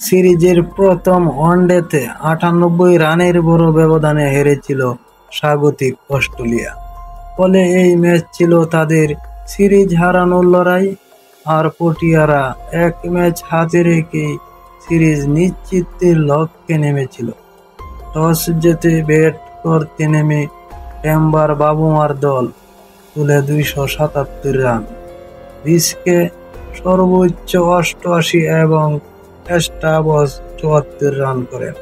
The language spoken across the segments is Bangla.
সিরিজের প্রথম ওয়ানডেতে ৯৮ রানের বড় ব্যবধানে হেরেছিল স্বাগতিক অস্ট্রেলিয়া। ফলে এই ম্যাচ ছিল তাদের সিরিজ হারানোর লড়াই। আর পটিয়ারা এক ম্যাচ হাতে রেখেই সিরিজ নিশ্চিতের লক্ষ্যে নেমেছিল। টস জিতে ব্যাট করতে নেমে টেম্বার বাবুমার দল তুলে ২৭৭ রান, বিসকে সর্বোচ্চ ৮৮ এবং স্টাবস ৭৪ রান করেন।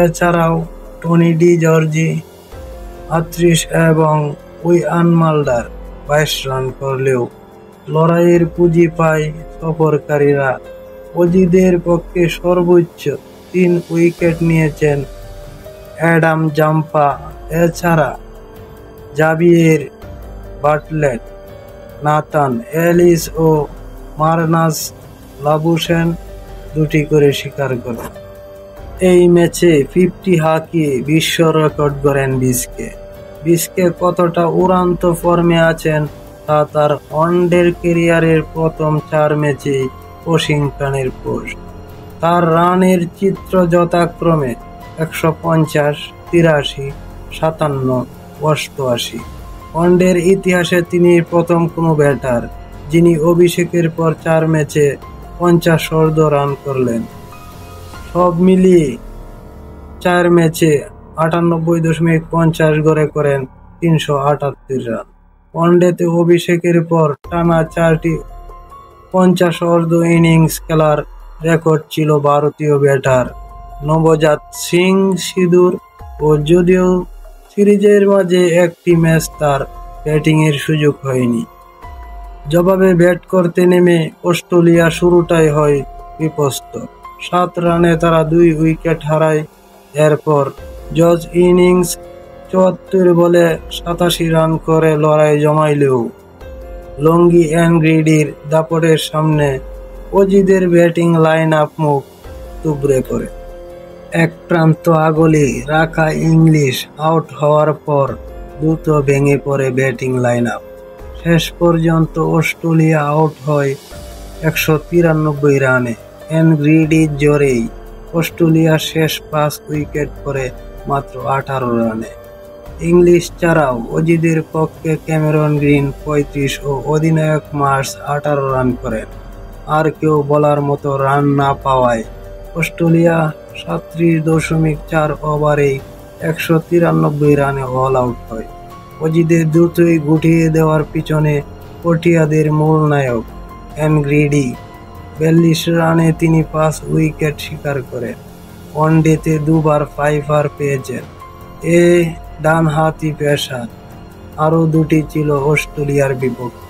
এছাড়াও টনি ডি জর্জি ৩৮ এবং ইয়ান মাল্ডার ২২ রান করলেও লড়াইয়ের পুঁজি পায় সফরকারীরা। অজিদের পক্ষে সর্বোচ্চ ৩ উইকেট নিয়েছেন অ্যাডাম জাম্পা। এছাড়া জাভিয়ের বাটলেট, নাথান এলিস ও মার্নাস লাবুশেন ২টি করে শিকার করেন। এই ম্যাচে 50 হাঁকিয়ে বিশ্ব রেকর্ড গড়েন বিসকে। বিসকে কতটা উড়ান্ত ফর্মে আছেন তা তার ওয়ানডে ক্যারিয়ারের প্রথম ৪ ম্যাচেই ওয়াশিংটনের পোস্ট। তার রানের চিত্র যথাক্রমে ১৫০, ৮৩, ৫৭, ৮৮। ওয়ানডের ইতিহাসে তিনি প্রথম কোনো ব্যাটার যিনি অভিষেকের পর ৪ ম্যাচে ৫০ অর্ধ রান করলেন। সব মিলিয়ে ৪ ম্যাচে ৯৮.৫০ গড়ে করেন ৩৭৮ রান। ওয়ানডেতে অভিষেকের পর টানা ৪টি ৫০ অর্ধ ইনিংস খেলার রেকর্ড ছিল ভারতীয় ব্যাটার নবজাত সিং সিধুর। ও যদিও সিরিজের মাঝে একটি ম্যাচ তার ব্যাটিংয়ের সুযোগ হয়নি। জবাবে ব্যাট করতে নেমে অস্ট্রেলিয়া শুরুটাই হয় বিপর্যস্ত। ৭ রানে তারা ২ উইকেট হারায়। এরপর জর্জ ইনিংস ৭৪ বলে ৮৭ রান করে লড়াই জমাইলেও লঙ্গি অ্যান্ড গ্রিডির দাপটের সামনে অজিদের ব্যাটিং লাইন আপ মুখ তুবড়ে পড়ে। এক প্রান্ত আগলে রাখা ইংলিশ আউট হওয়ার পর দ্রুত ভেঙে পড়ে ব্যাটিং লাইন আপ। শেষ পর্যন্ত অস্ট্রেলিয়া আউট হয় ১৯৩ রানে। অ্যান্ড গ্রিডির জোরেই অস্ট্রেলিয়া শেষ ৫ উইকেট করে মাত্র ১৮ রানে। ইংলিশ ছাড়াও অজিদের পক্ষে ক্যামেরন গ্রিন ৩৫ ও অধিনায়ক মার্শ ১৮ রান করেন। আর কেউ বলার মতো রান না পাওয়ায় অস্ট্রেলিয়া ৩৭.৪ ওভারেই ১৯৩ রানে অল আউট হয়। অজিদের দ্রুতই গুটিয়ে দেওয়ার পিছনে পটিয়াদের মূল নায়ক অ্যান্ড গ্রিডি। ৪২ রানে তিনি ৫ উইকেট শিকার করেন। ওয়ানডেতে ২ বার 5 পেয়েছেন এ ডানহাতি পেসার। আরও ২টি ছিল অস্ট্রেলিয়ার বিপক্ষে।